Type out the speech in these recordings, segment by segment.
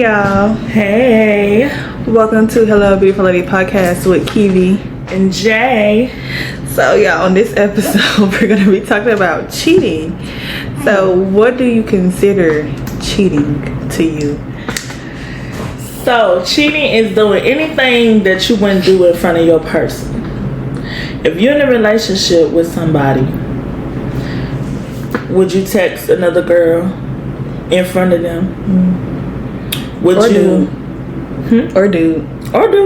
y'all. Hey. Welcome to Hello Beautiful Lady Podcast with Kiwi and Jay. So y'all, on this episode we're going to be talking about cheating. So what do you consider cheating to you? So cheating is doing anything that you wouldn't do in front of your person. If you're in a relationship with somebody, would you text another girl in front of them? Would or you Or do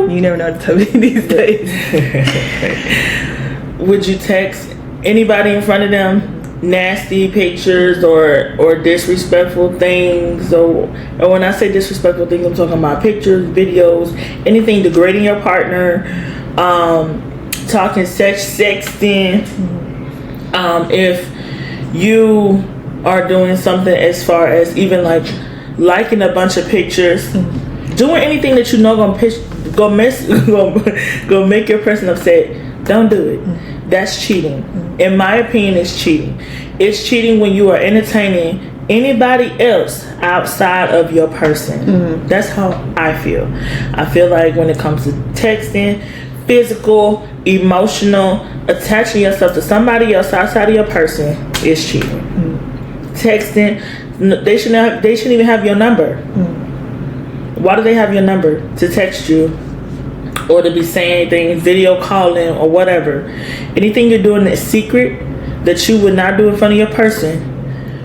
you never know what to tell me these days. Would you text anybody in front of them nasty pictures or disrespectful things? Or when I say disrespectful things, I'm talking about pictures, videos, anything degrading your partner, talking sexting. If you are doing something as far as even like liking a bunch of pictures, doing anything that you know gonna make your person upset, don't do it. That's cheating. In my opinion, it's cheating. It's cheating when you are entertaining anybody else outside of your person. That's how I feel. I feel like when it comes to texting, physical, emotional, attaching yourself to somebody else outside of your person is cheating. Texting, they shouldn't even have your number. Why do they have your number? To text you or to be saying things, video calling or whatever. Anything you're doing that's secret that you would not do in front of your person,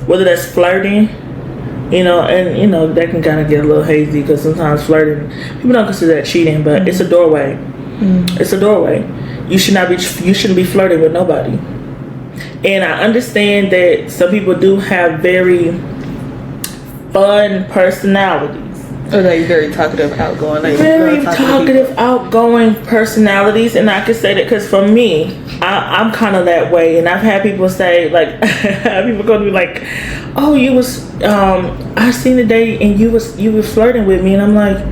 whether that's flirting, and that can kind of get a little hazy because sometimes flirting, people don't consider that cheating, but it's a doorway. It's a doorway. You shouldn't be flirting with nobody. And I understand that some people do have very fun personalities. Or like very talkative, outgoing. Like very talkative, outgoing personalities. And I could say that because for me, I'm kind of that way. And I've had people say, like, people go to me like, oh, you was, I seen the day and you were flirting with me. And I'm like,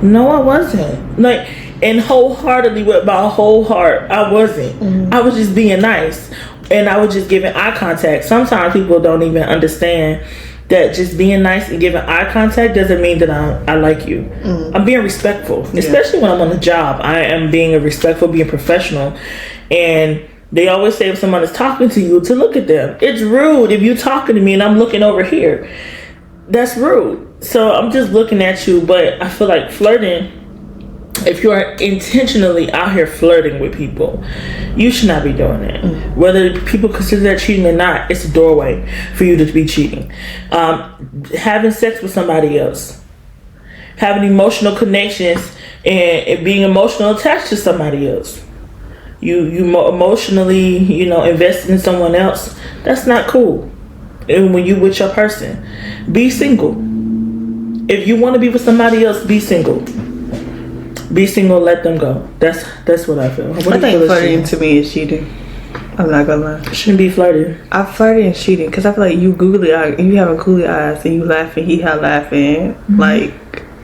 no, I wasn't. Like, and wholeheartedly with my whole heart, I wasn't. I was just being nice. And I was just giving eye contact. Sometimes people don't even understand that just being nice and giving eye contact doesn't mean that I like you. I'm being respectful, especially when I'm on the job. I am being respectful, being professional. And they always say if someone is talking to you, to look at them. It's rude if you're talking to me and I'm looking over here. That's rude. So I'm just looking at you. But I feel like flirting, if you are intentionally out here flirting with people, you should not be doing it. Whether people consider that cheating or not, it's a doorway for you to be cheating. Having sex with somebody else, having emotional connections, and being emotional attached to somebody else. You emotionally, invested in someone else. That's not cool. And when you with your person, be single. If you want to be with somebody else, be single. Be single, let them go. That's what I feel. I think flirting to me is cheating. I'm not gonna lie. Shouldn't be flirting. I flirting and cheating because I feel like you googly eye, you having googly eyes and you laughing, he had laughing, like,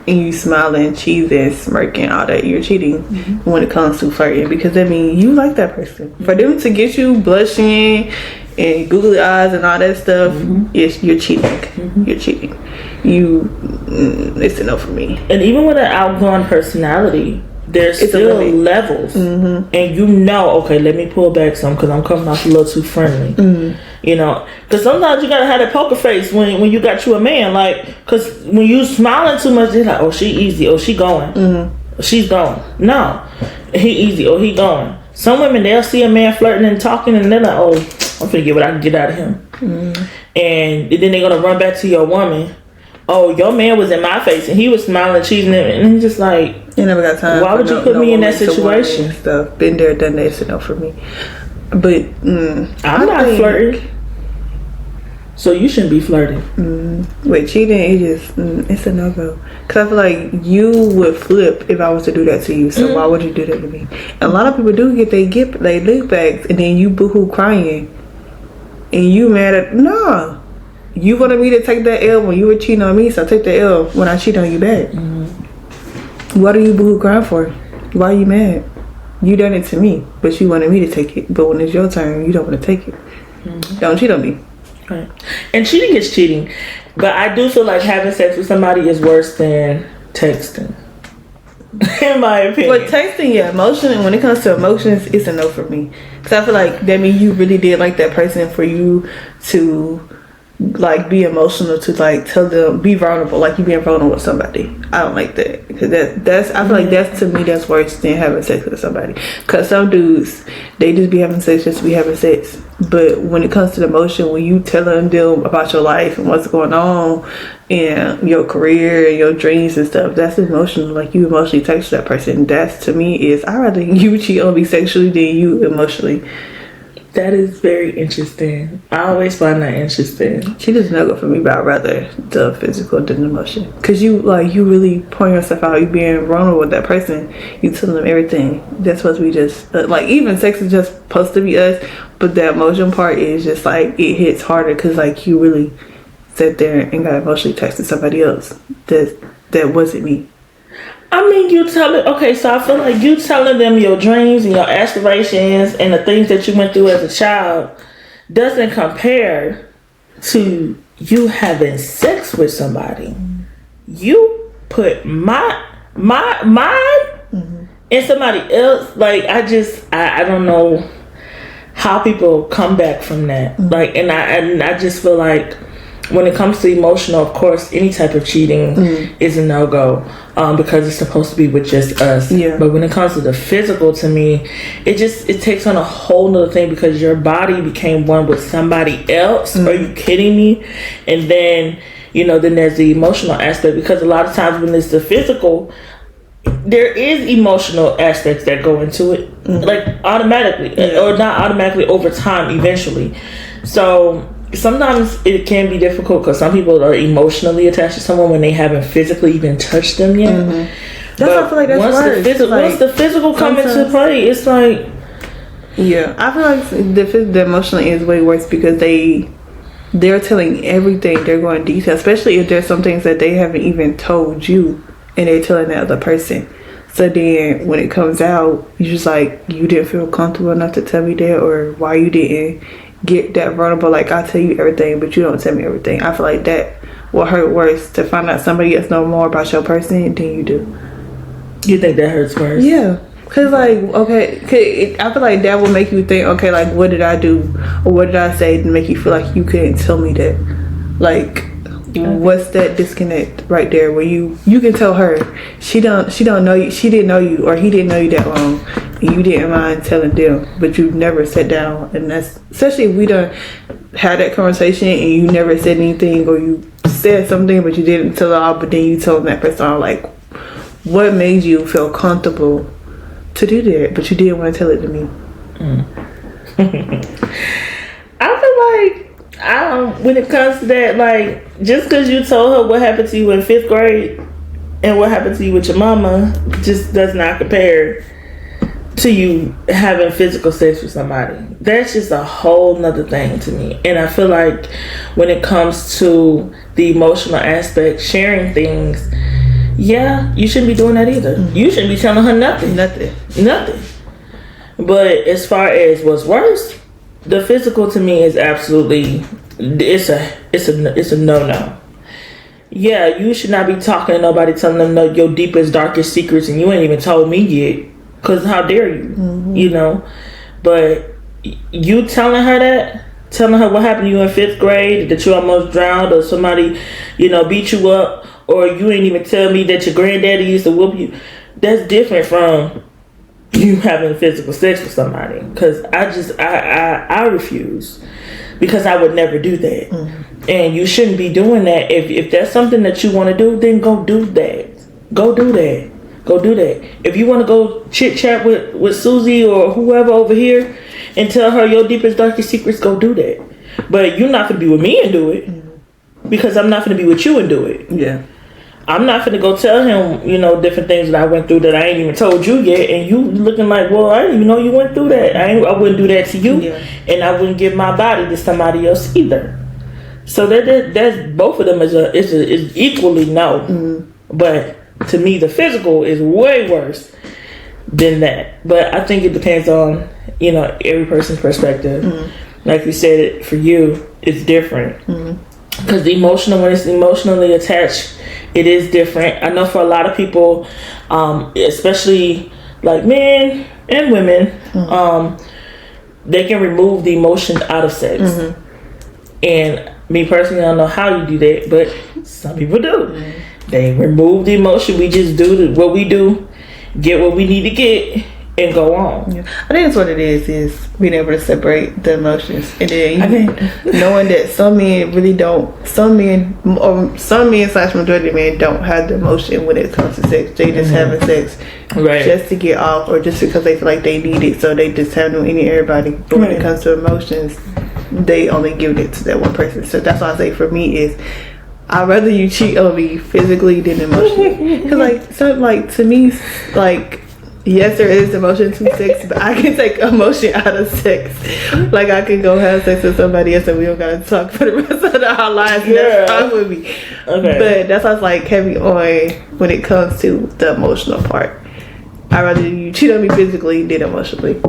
and you smiling, cheesing, smirking, all that. You're cheating when it comes to flirting because I mean you like that person. For them to get you blushing and googly eyes and all that stuff, you're cheating. You're cheating. It's a no for me. And even with an outgoing personality, there's still levels. And okay, let me pull back some because I'm coming off a little too friendly. Because sometimes you gotta have that poker face when you got you a man, like, because when you smiling too much, they're like, oh, she easy, oh, she going, she's going. No, he easy, oh, he going. Some women, they'll see a man flirting and talking and they're like, oh, I'm finna get what I can get out of him. And then they're gonna run back to your woman. Oh, your man was in my face and he was smiling, cheating, and he's just like, you never got time. Why would you put me in that situation? Stuff. Been there, done that. It's a no for me. But I'm not flirting, so you shouldn't be flirting. With cheating, it's a no go. Cause I feel like you would flip if I was to do that to you. So why would you do that to me? And a lot of people do get they lick backs, and then you boohoo crying, and you mad at nah. You wanted me to take that L when you were cheating on me, so take the L when I cheat on you back. What are you boohoo crying for? Why are you mad? You done it to me, but you wanted me to take it. But when it's your turn, you don't want to take it. Don't cheat on me. Right. And cheating is cheating. But I do feel like having sex with somebody is worse than texting. In my opinion. But texting, yeah, emotion. When it comes to emotions, it's a no for me. Because I feel like that means you really did like that person for you to like be emotional, to like tell them, be vulnerable, like you being vulnerable with somebody. I don't like that, because that's I feel like that's, to me, that's worse than having sex with somebody. Because some dudes, they just be having sex just to be having sex. But when it comes to the emotion, when you telling them about your life and what's going on and your career and your dreams and stuff, that's emotional. Like you emotionally touch that person. That's, to me, is I'd rather you cheat on me sexually than you emotionally. That is very interesting. I always find that interesting. She does not go for me, but I'd rather the physical than the emotion. Because you really pouring yourself out. You being vulnerable with that person. You telling them everything. That's supposed to be just, like, even sex is just supposed to be us. But the emotion part is just, like, it hits harder. Because, like, you really sat there and got emotionally attached to somebody else. That wasn't me. I mean, so I feel like you telling them your dreams and your aspirations and the things that you went through as a child doesn't compare to you having sex with somebody. You put mine in somebody else. Like, I don't know how people come back from that. Like, and I just feel like when it comes to emotional, of course, any type of cheating is a no-go, because it's supposed to be with just us. Yeah. But when it comes to the physical, to me, it takes on a whole nother thing, because your body became one with somebody else. Are you kidding me? And then, then there's the emotional aspect, because a lot of times when it's the physical, there is emotional aspects that go into it, like automatically, or not automatically, over time, eventually. So sometimes it can be difficult, because some people are emotionally attached to someone when they haven't physically even touched them yet. That's why I feel like that's worse. Once the physical come into play, it's like, yeah, I feel like the emotional is way worse, because they're telling everything. They're going detail, especially if there's some things that they haven't even told you and they're telling the other person. So then when it comes out, you're just like, you didn't feel comfortable enough to tell me that, or why you didn't get that vulnerable. Like, I tell you everything, but you don't tell me everything. I feel like that will hurt worse, to find out somebody else know more about your person than you do. You think that hurts worse? Yeah. Because, like, okay, I feel like that will make you think, okay, like, what did I do? Or what did I say to make you feel like you couldn't tell me that? Like, what's that disconnect right there where you can tell her she don't know you, she didn't know you, or he didn't know you that long, and you didn't mind telling them, but you never sat down. And that's, especially if we done had that conversation and you never said anything, or you said something but you didn't tell it all, but then you told that person, like, what made you feel comfortable to do that, but you didn't want to tell it to me? I feel like, when it comes to that, like, just because you told her what happened to you in 5th grade and what happened to you with your mama just does not compare to you having physical sex with somebody. That's just a whole nother thing to me. And I feel like when it comes to the emotional aspect, sharing things, yeah, you shouldn't be doing that either. You shouldn't be telling her nothing. But as far as what's worse, the physical, to me, is absolutely, it's a no. Yeah, you should not be talking to nobody, telling them your deepest, darkest secrets, and you ain't even told me yet. Because how dare you, But you telling her what happened to you in 5th grade, that you almost drowned, or somebody, beat you up, or you ain't even tell me that your granddaddy used to whoop you. That's different from you having physical sex with somebody. Because I refuse, because I would never do that. And you shouldn't be doing that. If that's something that you want to do, then go do that. Go do that. If you want to go chit chat with Susie or whoever over here and tell her your deepest, darkest secrets, go do that. But you're not going to be with me and do it, because I'm not going to be with you and do it. Yeah. I'm not going to go tell him, different things that I went through that I ain't even told you yet. And you looking like, well, I didn't even know you went through that. I wouldn't do that to you. Yeah. And I wouldn't give my body to somebody else either. So that's both of them is equally no. But to me, the physical is way worse than that. But I think it depends on, every person's perspective. like you said, for you, it's different. Because when it's emotionally attached, it is different. I know for a lot of people, especially like men and women, they can remove the emotion out of sex. And me personally, I don't know how you do that, but some people do. They remove the emotion. We just do what we do, get what we need to get, and go on. Yeah. I think that's what it is being able to separate the emotions, and then knowing that some men really don't. Some men / majority of men don't have the emotion when it comes to sex. They just having sex just to get off, or just because they feel like they need it, so they just have no any everybody. But when it comes to emotions, they only give it to that one person. So that's why I say for me is, I'd rather you cheat on me physically than emotionally. Because to me, yes, there is emotion to sex, but I can take emotion out of sex. Like, I can go have sex with somebody else and we don't gotta talk for the rest of our lives. And that's fine with me. Okay. But that's why it's like heavy on when it comes to the emotional part. I'd rather you cheat on me physically than emotionally.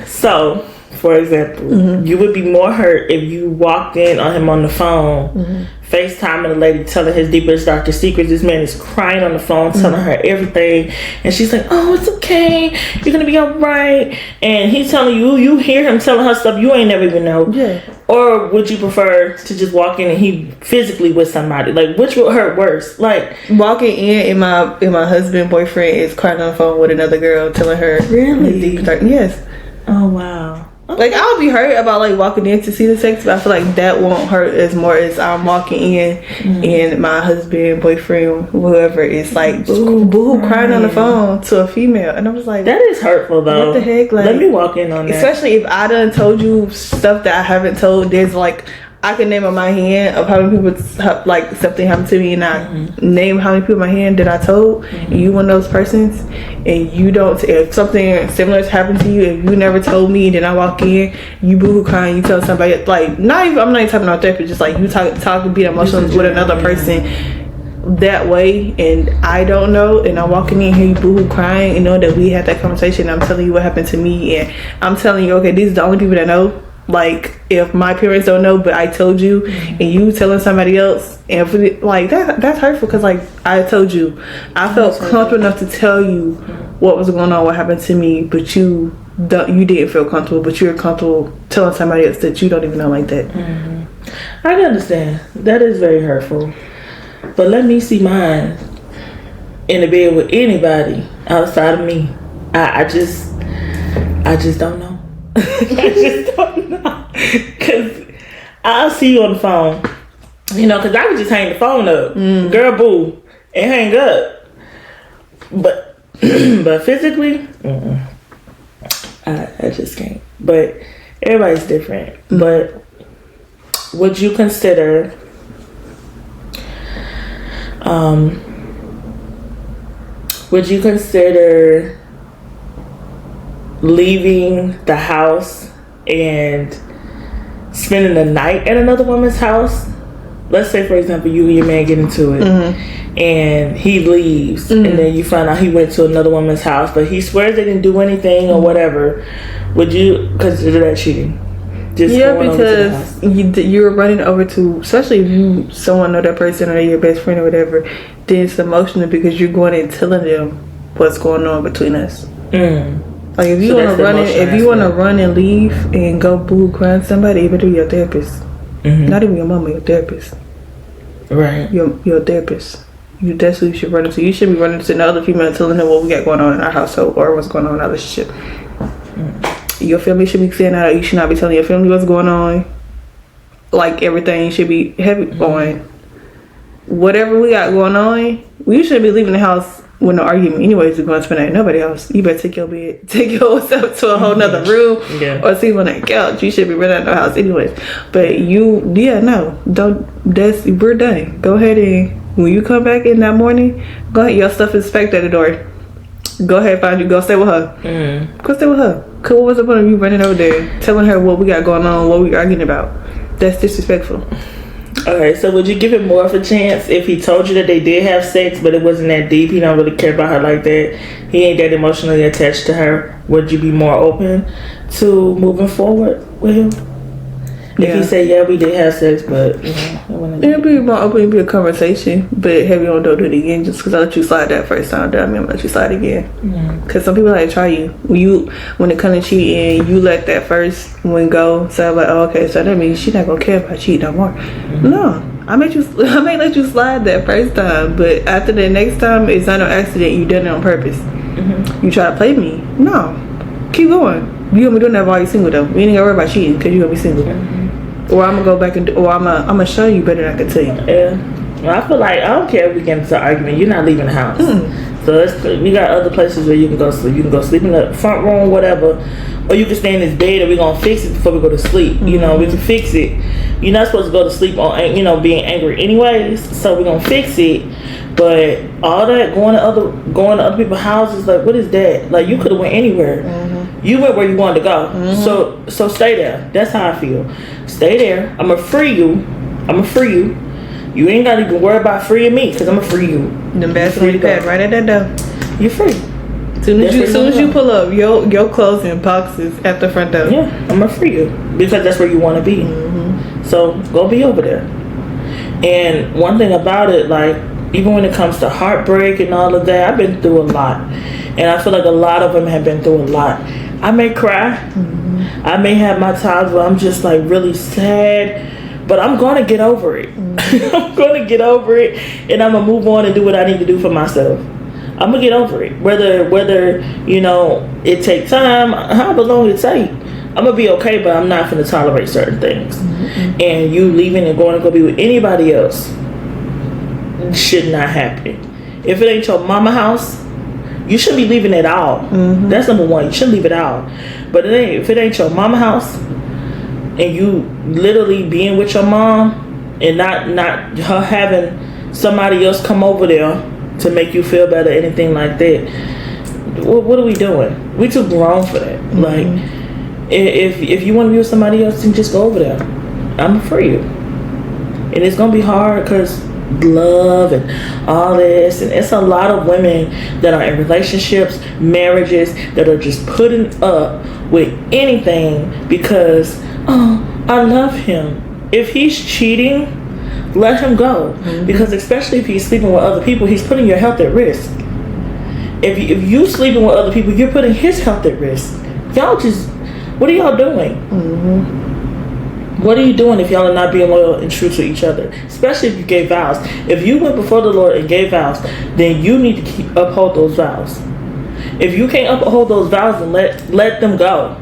So, for example, you would be more hurt if you walked in on him on the phone, FaceTiming a lady, telling his deepest, darkest secrets. This man is crying on the phone, telling her everything, and she's like, "Oh, it's okay, you're gonna be alright." And he's telling you hear him telling her stuff you ain't never even know. Yeah. Or would you prefer to just walk in and he physically with somebody? Like, which would hurt worse? Like, walking in and my husband, boyfriend is crying on the phone with another girl, telling her really? Yes. Oh wow. Okay. Like, I'll be hurt about like walking in to see the sex, but I feel like that won't hurt as more as I'm walking in and my husband, boyfriend, whoever is like boo crying on the phone to a female, and I was like, that is hurtful though. What the heck? Like, let me walk in on that. Especially if I done told you stuff that I haven't told. There's like, I can name on my hand of how many people like something happened to me, and I name how many people in my hand that I told. And you one of those persons, and you don't. If something similar has happened to you, if you never told me, then I walk in, you boo crying, you tell somebody, like, not even, I'm not even talking about therapy, just like you talk being emotional with another person that way, and I don't know, and I'm walking in here, you boo crying, and know that we had that conversation. I'm telling you what happened to me, and I'm telling you, okay, these are the only people that know. Like, if my parents don't know, but I told you, and you telling somebody else, and if it, like that's hurtful, because like I told you, I felt comfortable enough to tell you what was going on, what happened to me, but you didn't feel comfortable, but you're comfortable telling somebody else that you don't even know like that. I can understand. That is very hurtful. But let me see mine in the bed with anybody outside of me. I just don't know. I just don't know, because I'll see you on the phone, because I would just hang the phone up, girl, boo, and hang up. But physically, I just can't. But everybody's different. But would you consider leaving the house and spending the night at another woman's house? Let's say, for example, you and your man get into it, and he leaves, and then you find out he went to another woman's house, but he swears they didn't do anything or whatever. Would you consider that cheating? Just because you're running over to, especially if someone know that person or your best friend or whatever, then it's emotional because you're going and telling them what's going on between us. Like, if you want to run and leave and go boo crying somebody, you better be your therapist. Not even your mama, your therapist. Right. Your therapist. You definitely should run into. You should be running to the other female telling them what we got going on in our household or what's going on in our relationship. Your family should be saying that. You should not be telling your family what's going on. Like, everything should be heavy on whatever we got going on. We shouldn't be leaving the house with no argument. Anyways, we're going to spend that at nobody else. You better take your bed, take yourself to a whole nother room, or sleep on that couch. You should be running out of the house anyways. But we're done. Go ahead, and when you come back in that morning, go ahead, your stuff is packed at the door. Go ahead, go stay with her. Go stay with her. Cause what was the point of you running over there, telling her what we got going on, what we arguing about? That's disrespectful. Okay, so would you give him more of a chance if he told you that they did have sex, but it wasn't that deep? He don't really care about her like that. He ain't that emotionally attached to her. Would you be more open to moving forward with him? If Yeah. he say, yeah, we did have sex, but you know, it wasn't- It'll be more open, it'll be a conversation, but heavy on don't do it again just because I let you slide that first time. That I mean, let you slide again. Because some people like to try you. When it comes to cheating, you let that first one go. So I'm like, oh, okay, so that means she's not gonna care if I cheat no more. No, I may let you slide that first time, but after the next time, it's not no accident. You done it on purpose. You try to play me. No, keep going. You gonna be doing that while you single though. You ain't gotta worry about cheating because you gonna be single. Or I'm gonna go back or I'm gonna show you better than I can tell you. Yeah. Well, I feel like I don't care if we get into an argument. You're not leaving the house. So we got other places where you can go sleep. You can go sleep in the front room, whatever, or you can stay in this bed and we're gonna fix it before we go to sleep. You know, we can fix it. You're not supposed to go to sleep on being angry anyways. So we're gonna fix it. But all that going to other people's houses, like what is that? Like you could have went anywhere. You went where you wanted to go. So stay there. That's how I feel. Stay there. I'ma free you. You ain't gotta even worry about freeing me because I'ma free you. The bathroom pad right at that door. You're free. Soon as you pull up, your clothes in boxes at the front door. Yeah, I'ma free you because that's where you want to be. So go be over there. And one thing about it, like even when it comes to heartbreak and all of that, I've been through a lot, and I feel like a lot of them have been through a lot. I may cry. I may have my times where I'm just like really sad, but I'm gonna get over it. I'm gonna get over it, and I'm gonna move on and do what I need to do for myself. I'm gonna get over it, whether it take time, however long it take. I'm gonna be okay, but I'm not gonna tolerate certain things. And you leaving and going to go be with anybody else should not happen. If it ain't your mama house, you shouldn't be leaving at all. That's number one. You shouldn't leave it out. But if it ain't your mama house, and you literally being with your mom and not her having somebody else come over there to make you feel better, anything like that, what are we doing? We too grown for that. Like if you want to be with somebody else, then just go over there. I'm for you. And it's gonna be hard because love and all this, and it's a lot of women that are in relationships, marriages, that are just putting up with anything because I love him. If he's cheating, let him go. Because especially if he's sleeping with other people, he's putting your health at risk. If you sleeping with other people, you're putting his health at risk. What are y'all doing? What are you doing if y'all are not being loyal and true to each other? Especially if you gave vows. If you went before the Lord and gave vows, then you need to uphold those vows. If you can't uphold those vows, then let them go.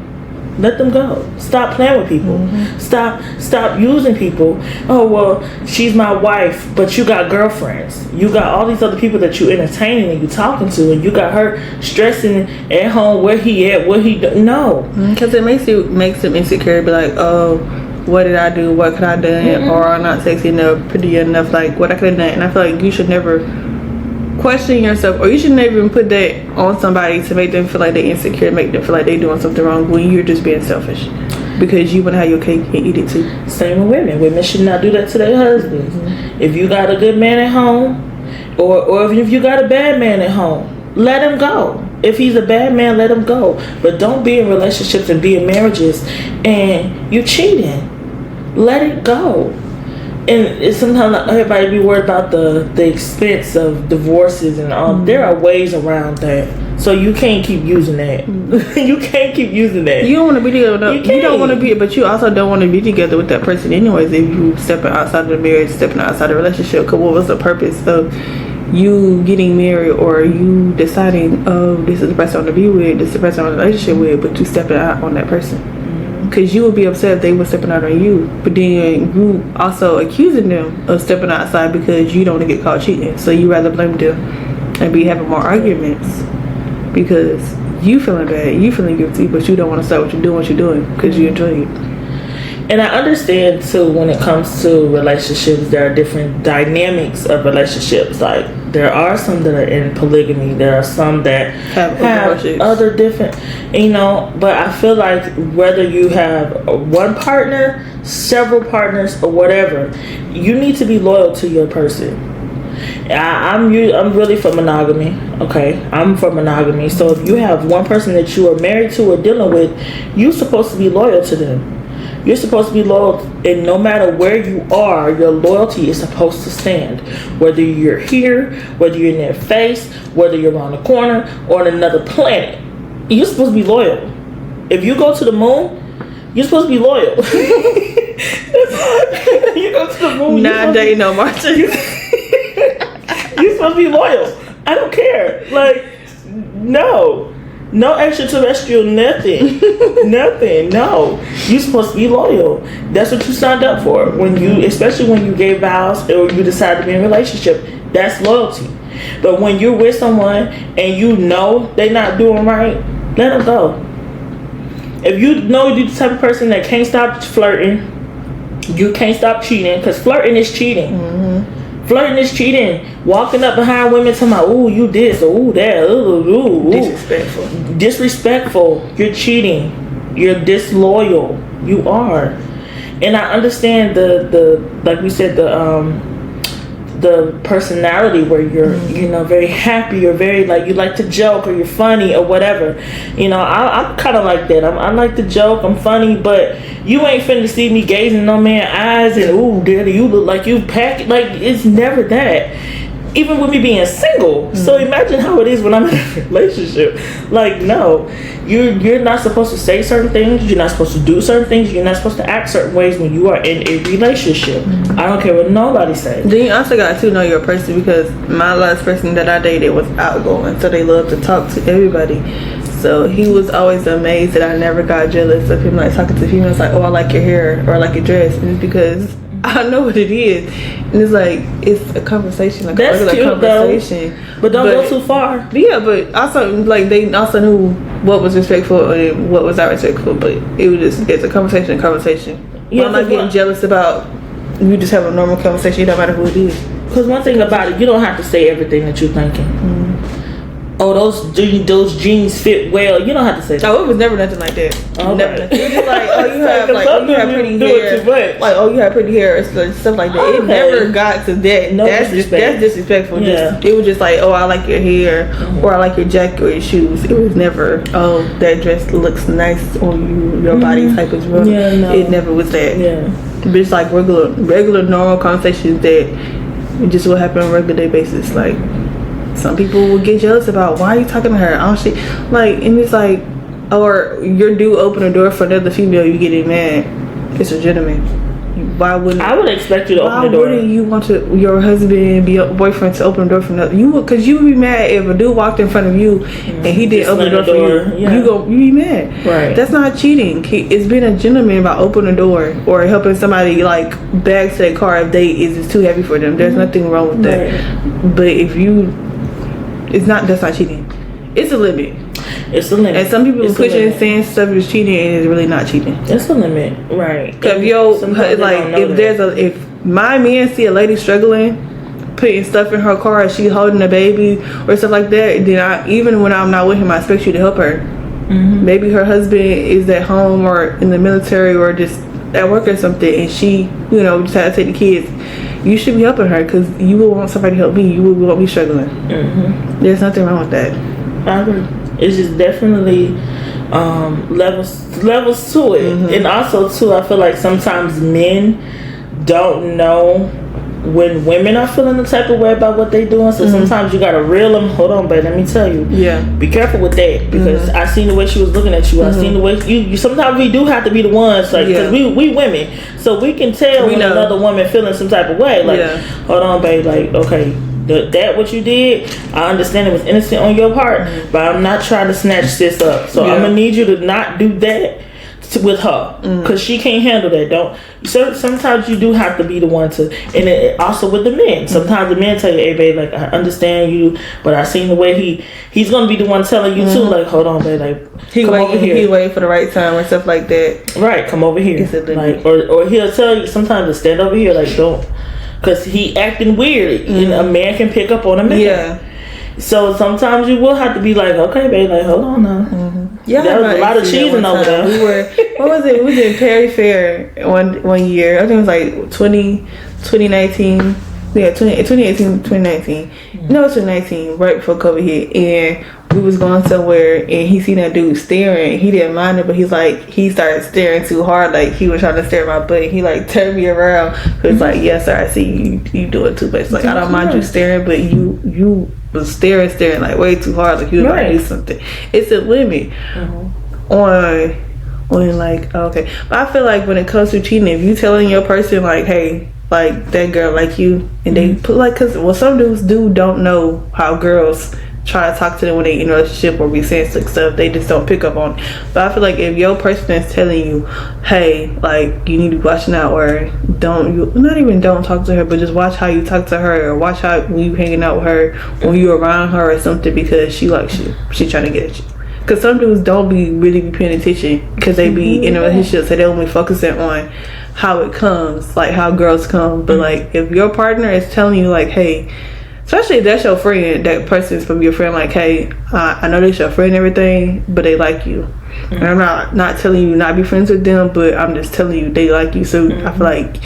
Let them go. Stop playing with people. Stop using people. Oh, well, she's my wife, but you got girlfriends. You got all these other people that you entertaining and you talking to, and you got her stressing at home where he at, what he do. No. Because it makes them insecure. Be like, oh, what did I do? What could I do? Or I'm not sexy enough, pretty enough, like what I could have done. And I feel like you should never question yourself, or you should never even put that on somebody to make them feel like they're insecure, make them feel like they're doing something wrong when you're just being selfish because you want to have your cake and eat it too. Same with women should not do that to their husbands. If you got a good man at home, or if you got a bad man at home, let him go. If he's a bad man, let him go. But don't be in relationships and be in marriages and you're cheating. Let it go. And sometimes everybody be worried about the expense of divorces and all. There are ways around that. So you can't keep using that. You can't keep using that. You don't want to be together. You don't want to be, but you also don't want to be together with that person anyways. If you stepping outside of the marriage, stepping outside the relationship, because what was the purpose of you getting married or you deciding, oh, this is the person I want to be with, this is the person I want a relationship with, but you stepping out on that person? Because you would be upset if they were stepping out on you, but then you also accusing them of stepping outside because you don't want to get caught cheating. So you rather blame them and be having more arguments because you feeling bad, you feeling guilty, but you don't want to stop what you're doing because you enjoy it. And I understand too, when it comes to relationships, there are different dynamics of relationships. Like there are some that are in polygamy, there are some that have other different, but I feel like whether you have one partner, several partners, or whatever, you need to be loyal to your person. I'm really for monogamy. Okay, I'm for monogamy. So if you have one person that you are married to or dealing with, you're supposed to be loyal to them. You're supposed to be loyal, and no matter where you are, your loyalty is supposed to stand. Whether you're here, whether you're in their face, whether you're around the corner, or on another planet, you're supposed to be loyal. If you go to the moon, you're supposed to be loyal. You go to the moon. Not dating no Martin. You're supposed to be loyal. I don't care. Like, no extraterrestrial, nothing, nothing. No, you're supposed to be loyal. That's what you signed up for. When you, especially when you gave vows or you decide to be in a relationship, that's loyalty. But when you're with someone and you know they're not doing right, let them go. If you know you're the type of person that can't stop flirting, you can't stop cheating, because flirting is cheating. Mm-hmm. Flirting is cheating. Walking up behind women talking about, ooh, you this, or ooh, that, ooh. Disrespectful. Disrespectful. You're cheating. You're disloyal. You are. And I understand the like we said, the personality where you're, you know, very happy, you're very, like, you like to joke, or you're funny, or whatever. You know, I'm kind of like that. I like to joke, I'm funny, but you ain't finna see me gazing on man's eyes and, ooh, daddy, you look like you packed. Like, it's never that. Even with me being single. So imagine how it is when I'm in a relationship. Like, no, you're not supposed to say certain things. You're not supposed to do certain things. You're not supposed to act certain ways when you are in a relationship. I don't care what nobody says. Then you also got to know your person, because my last person that I dated was outgoing, so they love to talk to everybody. So he was always amazed that I never got jealous of him, like, talking to females, like, oh, I like your hair, or I like your dress. And it's because I know what it is, and it's like, it's a conversation, like that's a regular cute, conversation. Though. But don't go too far. Yeah, but also, like, they also knew what was respectful and what was not respectful. But it was just, it's a conversation. Yeah, I'm not getting jealous about you. Just have a normal conversation, no matter who it is. Because one thing about it, you don't have to say everything that you're thinking. Oh, those jeans fit well. You don't have to say that. Oh, it was never nothing like that. Okay. Never. It was just like, oh, you have, like, oh, you have pretty hair. Like, oh, you have pretty hair, or stuff like that. Okay. It never got to that. No that's disrespectful. Yeah. It was just like, oh, I like your hair, or I like your jacket or your shoes. It was never, oh, that dress looks nice on you, your body type is real. Yeah, no. It never was that. Yeah. But it's like regular normal conversations that just will happen on a regular day basis. Like, some people will get jealous about, why are you talking to her? Oh, she, like, and it's like, or your dude open a door for another female, you getting mad. It's legitimate. Why wouldn't I would expect you to open the door? Why wouldn't you want your husband, be your boyfriend, to open the door for another? You would, because you would be mad if a dude walked in front of you and he didn't open the door for you. Yeah. You be mad. Right. That's not cheating. It's being a gentleman about opening the door or helping somebody, like, bag to their car if it's too heavy for them. There's nothing wrong with that. Right. But if you, that's not cheating. It's a limit. It's a limit. And some people push it and saying stuff is cheating, and it's really not cheating. It's a limit, right? Because if my man see a lady struggling, putting stuff in her car, and she holding a baby or stuff like that, then even when I'm not with him, I expect you to help her. Mm-hmm. Maybe her husband is at home or in the military or just at work or something, and she, just had to take the kids. You should be helping her, because you will want somebody to help me. You will want me struggling. Mm-hmm. There's nothing wrong with that. I agree. It's just definitely levels to it. Mm-hmm. And also, too, I feel like sometimes men don't know when women are feeling the type of way about what they doing. So sometimes you got to reel them. Hold on, babe, let me tell you. Yeah. Be careful with that, because I seen the way she was looking at you. I seen the way you sometimes we do have to be the ones, like, because we women, so we can tell when another woman feeling some type of way. Like, hold on, babe, like, okay, that what you did, I understand it was innocent on your part, but I'm not trying to snatch this up. So I'm gonna need you to not do that with her, because she can't handle that. So sometimes you do have to be the one to, and it also with the men. Sometimes the men tell you, hey babe, like, I understand you, but I seen the way he's gonna be the one telling you too, like, hold on babe, like, come over here. He waiting for the right time and stuff like that. Right, come over here. Like, or he'll tell you sometimes to stand over here, like, don't, because he acting weird, and a man can pick up on a man. Yeah. So sometimes you will have to be like, okay, babe, like, hold on now. Yeah, there was a lot of cheesing over there. What was it? We was in Perry Fair one year. I think it was like 2019. Yeah, 2018, 2019. No, 2019, right before COVID hit. And we was going somewhere and he seen that dude staring. He didn't mind it, but he's like, he started staring too hard. Like, he was trying to stare at my butt. He like turned me around. He was like, yes, sir, I see you do it too much. Like, I don't mind you staring, but you was staring like way too hard. Like, you was about to do something. It's a limit on like, okay. But I feel like when it comes to cheating, if you telling your person like, hey, like that girl like you, and they put like, cause some dudes don't know how girls try to talk to them when they in a relationship or be saying slick stuff. They just don't pick up on it. But I feel like if your person is telling you, hey, like, you need to be watching out, or don't talk to her, but just watch how you talk to her, or watch how when you hanging out with her, when you around her or something, because she likes you, she trying to get at you. Because some dudes don't really be paying attention because they be in a relationship, so they only focusing on how it comes, like how girls come. But like, if your partner is telling you like, hey, especially if that's your friend, that person is from your friend, like, hey, I know that's your friend and everything, but they like you. And I'm not telling you not be friends with them, but I'm just telling you they like you. So I feel like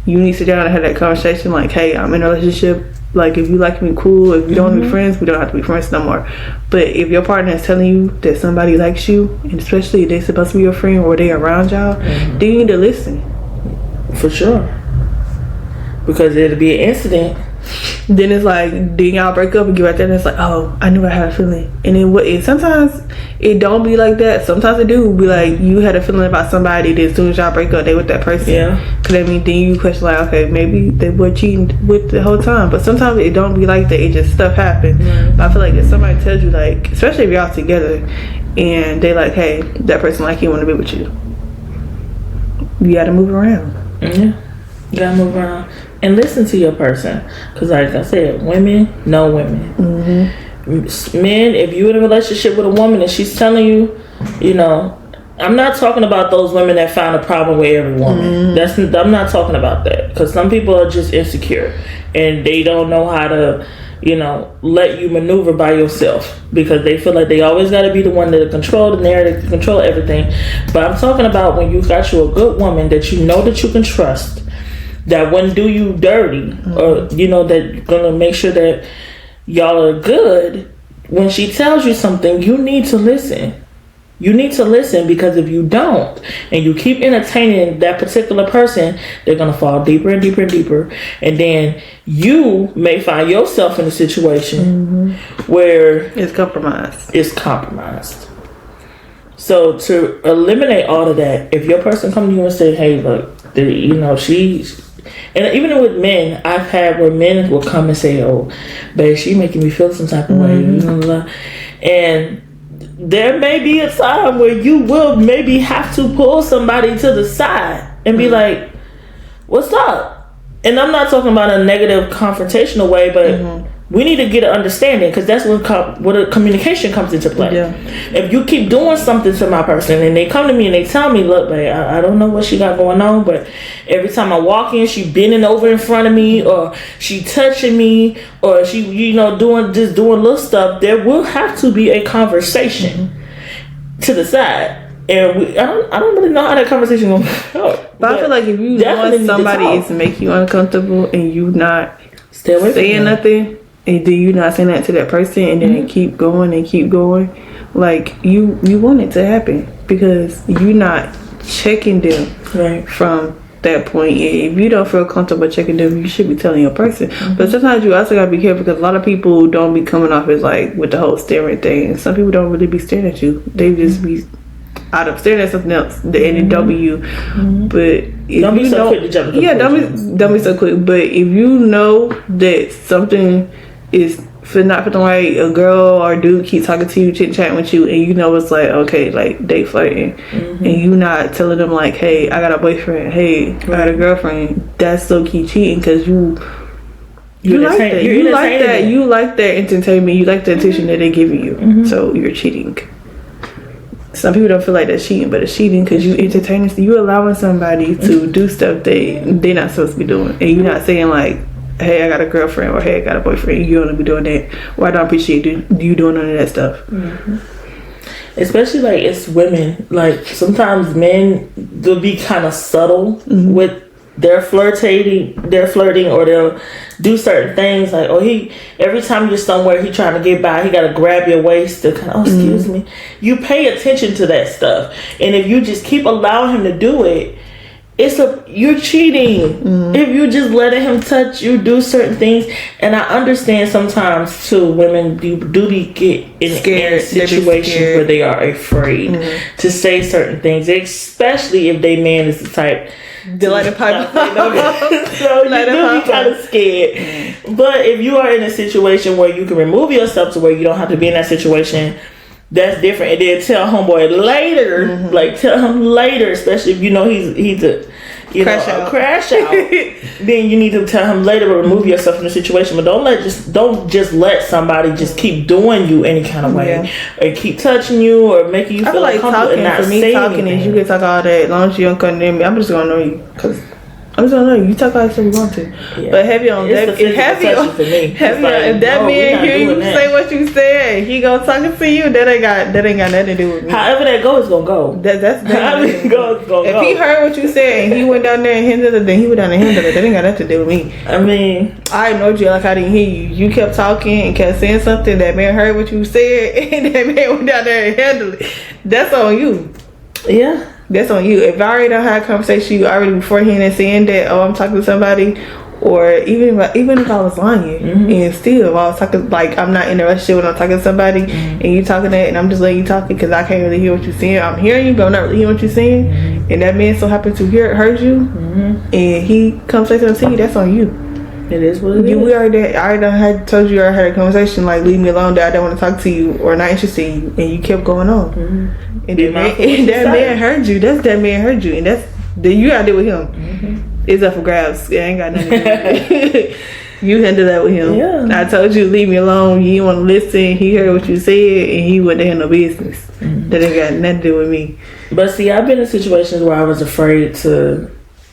you need to sit down and have that conversation, like, hey, I'm in a relationship. Like, if you like me, cool. If you don't want to be friends, we don't have to be friends no more. But if your partner is telling you that somebody likes you, and especially if they're supposed to be your friend or they around y'all, then you need to listen. For sure. Because it'll be an incident. Then it's like, then y'all break up and get right there and it's like, oh, I knew I had a feeling. And then sometimes it don't be like that. Sometimes it do be like, you had a feeling about somebody, then as soon as y'all break up, they with that person. Yeah. Cause I mean, then you question like, okay, maybe they were cheating with the whole time. But sometimes it don't be like that. It just stuff happen. But I feel like if somebody tells you, like, especially if y'all together and they like, hey, that person like you, want to be with you, you gotta move around. Yeah. You gotta move around and listen to your person, because like I said, women know women. Men, if you're in a relationship with a woman and she's telling you, you know, I'm not talking about those women that found a problem with every woman. I'm not talking about that, because some people are just insecure and they don't know how to, you know, let you maneuver by yourself, because they feel like they always got to be the one to control the narrative, control everything. But I'm talking about when you got you a good woman that you know that you can trust, that wouldn't do you dirty, or, you know, that gonna make sure that y'all are good. When she tells you something, you need to listen. You need to listen, because if you don't and you keep entertaining that particular person, they're gonna fall deeper and deeper and deeper, and then you may find yourself in a situation where it's compromised. So to eliminate all of that, if your person come to you and say, hey, look, you know, she's, and even with men, I've had where men will come and say, oh, babe, she making me feel some type of way, you know, and there may be a time where you will maybe have to pull somebody to the side and be like, what's up? And I'm not talking about a negative confrontational way, but we need to get an understanding, because that's when a communication comes into play. If you keep doing something to my person and they come to me and they tell me, look, babe, I don't know what she got going on, but every time I walk in, she bending over in front of me, or she touching me, or she, you know, doing little stuff, there will have to be a conversation to the side. And I don't really know how that conversation will go. But I feel like if you know somebody is making you uncomfortable and you not saying nothing, and then you not saying that to that person, and then they keep going, like, you want it to happen, because you not checking them from that point. If you don't feel comfortable checking them, you should be telling your person. But sometimes you also gotta be careful, because a lot of people don't be coming off as like with the whole staring thing. Some people don't really be staring at you. They just be out of staring at something else, and it don't be you. But if don't be you so quick to jump to don't be so quick. But if you know that something is not feeling right, a girl or dude keep talking to you, chit chatting with you, and you know it's like, okay, like they flirting, and you not telling them like, hey, I got a boyfriend, hey, I got a girlfriend, that's low key cheating, because you like that. You like that entertainment. You like the attention that they giving you. So you're cheating. Some people don't feel like that's cheating, but it's cheating because you entertaining. You allowing somebody to do stuff they're not supposed to be doing, and you're not saying like, hey, I got a girlfriend, or hey, I got a boyfriend. You don't be doing that. Well, I don't appreciate you doing none of that stuff. Especially like it's women. Like sometimes men will be kind of subtle with they're flirting, or they'll do certain things like, every time you're somewhere, he trying to get by, he got to grab your waist to kind of, excuse me. You pay attention to that stuff, and if you just keep allowing him to do it, you're cheating. If you just letting him touch you, do certain things. And I understand sometimes too, women get in situations where they are afraid to say certain things, especially if they man is the type to let it pipe. So you do be kind of scared. But if you are in a situation where you can remove yourself to where you don't have to be in that situation, that's different. And then tell homeboy later, like tell him later, especially if you know he's a crash out. Then you need to tell him later, but remove yourself from the situation. But don't just let somebody just keep doing you any kind of way, or keep touching you, or making you feel like talking. For me, talking is you can talk all that. As long as you don't come near me, I'm just gonna know you because. I'm just gonna know you talk all the stuff you want to, but heavy on that. If that man hear you say what you said, he gonna talking to you. That ain't got nothing to do with me. However that goes, it's gonna go. That's however it goes, it's gonna go. If he heard what you said and he went down there and handled it, then he went down and handled it. That ain't got nothing to do with me. I mean, I ignored you like I didn't hear you. You kept talking and kept saying something. That man heard what you said, and that man went down there and handled it. That's on you. Yeah. That's on you. If I already done had a conversation you already beforehand and saying that, I'm talking to somebody, or even if I was lying and still if I was talking, like I'm not in a relationship when I'm talking to somebody and you talking that and I'm just letting you talk because I can't really hear what you're saying. I'm hearing you, but I'm not really hearing what you're saying. And that man so happened to heard you and he comes say something to you, that's on you. It is what it is. We already, I had told you I had a conversation like leave me alone, that I don't want to talk to you or not interested in you, and you kept going on. And that man heard you. That man heard you, and you gotta deal with him. It's up for grabs. It ain't got nothing to do with it. You handle that with him. Yeah. I told you leave me alone. You didn't want to listen. He heard what you said, and he wouldn't handle business. That ain't got nothing to do with me. But see, I've been in situations where I was afraid to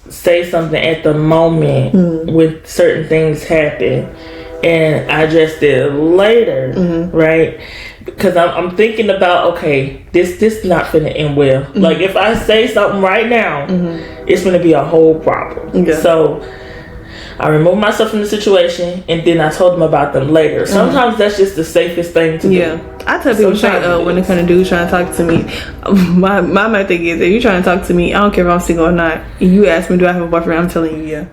say something at the moment when certain things happen, and I addressed it later, right? Because I'm thinking about, okay, this not finna end well. Like if I say something right now, it's gonna be a whole problem. So I removed myself from the situation, and then I told them about them later. Sometimes that's just the safest thing to do. I tell people when they come to dudes trying to talk to me, my thing is, if you're trying to talk to me, I don't care if I'm single or not. You ask me, do I have a boyfriend? I'm telling you, yeah.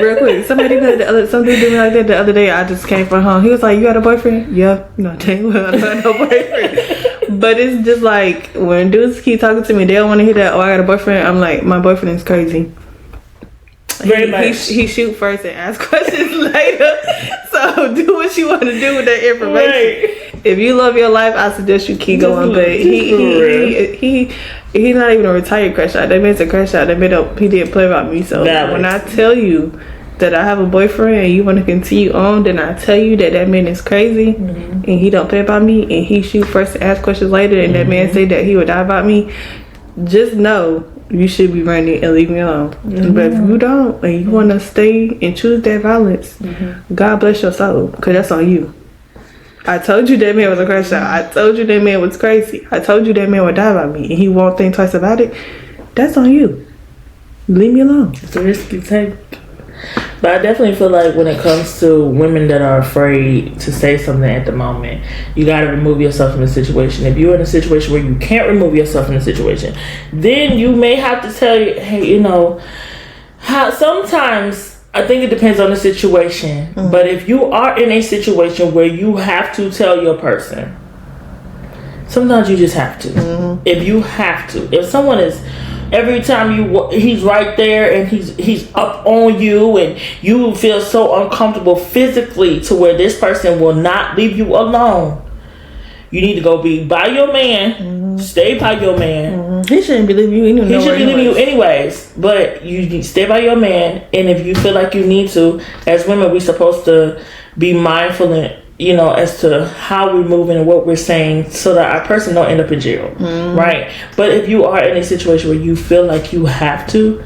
Real quick, some dude did me like that the other day. I just came from home. He was like, "You got a boyfriend?" Yeah. No, dang well, I don't have no boyfriend. But it's just like when dudes keep talking to me, they don't want to hear that. Oh, I got a boyfriend. I'm like, my boyfriend is crazy. He shoot first and ask questions later. So do what you want to do with that information. Right. If you love your life, I suggest you keep going. But he's not even a retired crash out. That man's a crash out. He didn't play about me. So when I tell you that I have a boyfriend and you want to continue on, then I tell you that man is crazy and he don't play about me and he shoot first and ask questions later, and that man say that he would die about me. Just know you should be running and leave me alone. But if you don't and you want to stay and choose that violence, God bless your soul, because that's on you. I told you that man was a crash out. I told you that man was crazy. I told you that man would die by me, and he won't think twice about it. That's on you. Leave me alone. It's a risk you take. But I definitely feel like when it comes to women that are afraid to say something at the moment, you got to remove yourself from the situation. If you're in a situation where you can't remove yourself from the situation, then you may have to tell you, hey, how sometimes I think it depends on the situation. But if you are in a situation where you have to tell your person, sometimes you just have to. If you have to, if someone is every time he's right there and he's up on you and you feel so uncomfortable physically to where this person will not leave you alone, you need to go be by your man. Stay by your man. He shouldn't be leaving you anyway. He shouldn't be leaving you anyways, but you need to stay by your man. And if you feel like you need to, as women, we're supposed to be mindful and as to how we're moving and what we're saying, so that our person don't end up in jail, right? But if you are in a situation where you feel like you have to,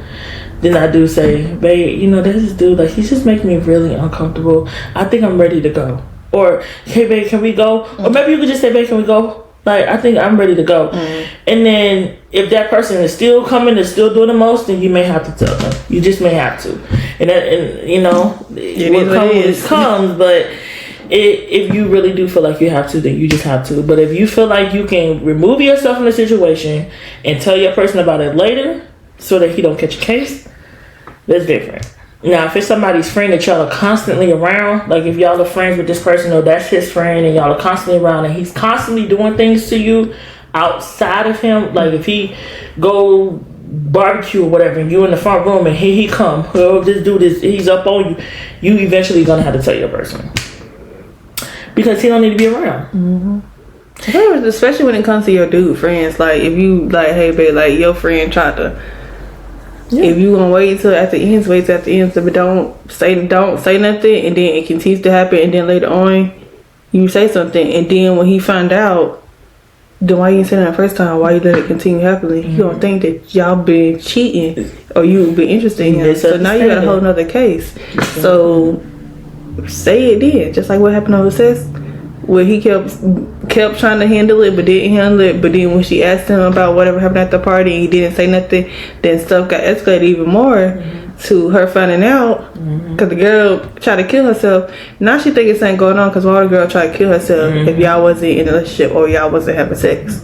then I do say, babe, there's this dude, like, he's just making me really uncomfortable. I think I'm ready to go. Or, hey, babe, can we go? Or maybe you could just say, babe, can we go? Like, I think I'm ready to go. And then if that person is still coming, is still doing the most, then you may have to tell them. You just may have to. And what comes, but if you really do feel like you have to, then you just have to. But if you feel like you can remove yourself from the situation and tell your person about it later so that he don't catch a case, that's different. Now, if it's somebody's friend that y'all are constantly around, like if y'all are friends with this person or that's his friend and y'all are constantly around and he's constantly doing things to you outside of him, like if he go barbecue or whatever and you in the front room and here he come, oh, this dude he's up on you eventually gonna have to tell your person. Because he don't need to be around. Especially when it comes to your dude friends. Like if you like, hey babe, like your friend tried to. Yeah. If you gonna wait till at the ends, wait till at the ends, but don't say nothing, and then it continues to happen, and then later on, you say something, and then when he find out, then why you didn't say that the first time? Why you let it continue happening? You don't think that y'all been cheating or you been interested in him? So now you got a whole nother case. So say it then, just like what happened on Sis, where he kept trying to handle it but didn't handle it, but then when she asked him about whatever happened at the party and he didn't say nothing, then stuff got escalated even more to her finding out because the girl tried to kill herself. Now she think it's something going on because why would the girl try to kill herself if y'all wasn't in a relationship or y'all wasn't having sex?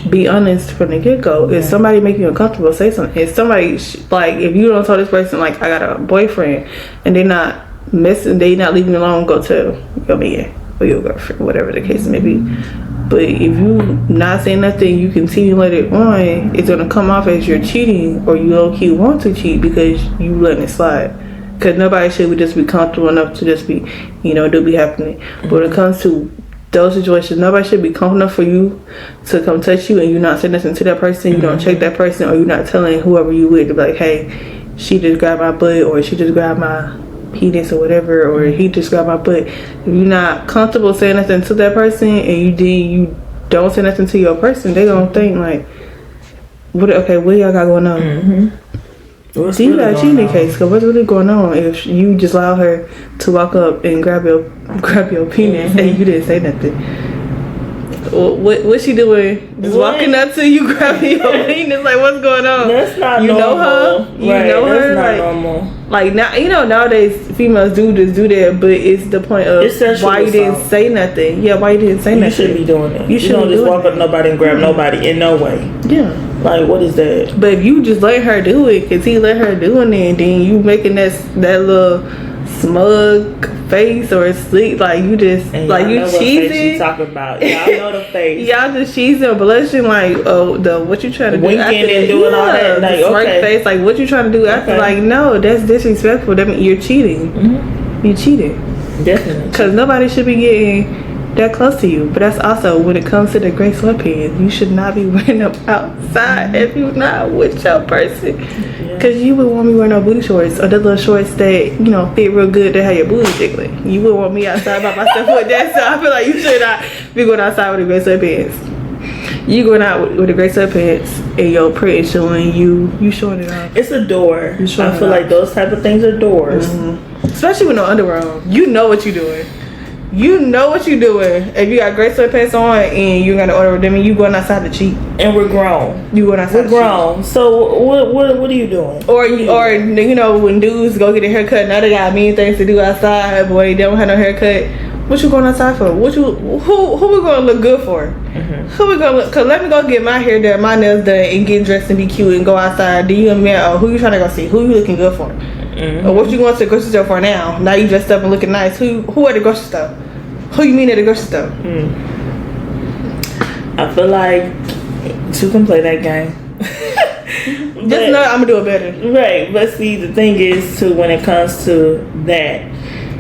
Be honest from the get-go. If somebody make you uncomfortable, say something. If somebody like, if you don't tell this person like I got a boyfriend and they not leaving you alone, go tell your man or your girlfriend, whatever the case may be. But if you not saying nothing, you continue let it on, it's gonna come off as you're cheating or you low-key want to cheat because you letting it slide. Because nobody should just be comfortable enough to just be, do be happening. But when it comes to those situations, nobody should be comfortable enough for you to come touch you and you not say nothing to that person, you don't check that person, or you not telling whoever you with to be like, hey, she just grabbed my butt or she just grabbed my penis or whatever, or he just grabbed my butt. If you're not comfortable saying nothing to that person and you don't say nothing to your person, they gonna think like, what y'all got going on? What's you really got a cheating case, because what's really going on if you just allow her to walk up and grab your penis and you didn't say nothing? What she doing? Just walking up to you, grabbing your penis? Like, what's going on? That's not normal. Know her? You know her? That's not like, normal. Like, now, nowadays, females do that, but it's the point of why you didn't say nothing. Yeah, why you didn't say nothing? You shouldn't be doing it. You don't just walk up to nobody and grab nobody in no way. Yeah. Like, what is that? But if you just let her do it, because he let her doing it, and then you making that little smug face or sleep, like you just and like you cheesing. She talking about y'all know the face. Y'all just cheesing or blushing like what you trying to do winking after and doing all that, like smirk face, like what you trying to do after? Like no, that's disrespectful. That means you're cheating. You cheated. Definitely. Because nobody should be getting that close to you. But that's also when it comes to the gray sweatpants, you should not be wearing them outside if you're not with your person. Because you would want me wearing no booty shorts or the little shorts that fit real good to have your booty jiggling. You wouldn't want me outside by myself with that. So I feel like you should not be going outside with the gray sweatpants. You going out with the gray sweatpants and your print showing you showing it off. It's a door. I feel like those type of things are doors. Especially with no underwear on. You know what you're doing. You know what you're doing. If you got gray sweatpants on and you're gonna order them, and you going outside to cheat. And we're grown. You going outside? We're grown. So what are you doing? Or when dudes go get a haircut, now they got mean things to do outside, but they don't have no haircut. What you going outside for? Who we gonna look good for? Who we gonna look? Cause let me go get my hair done, my nails done, and get dressed and be cute and go outside. Do you and me? Who you trying to go see? Who you looking good for? Or what you going to the grocery store for now? Now you dressed up and looking nice. Who at the grocery store? Who you mean at the grocery store? I feel like two can play that game. Just know I'm gonna do it better. Right, but see, the thing is, too, when it comes to that,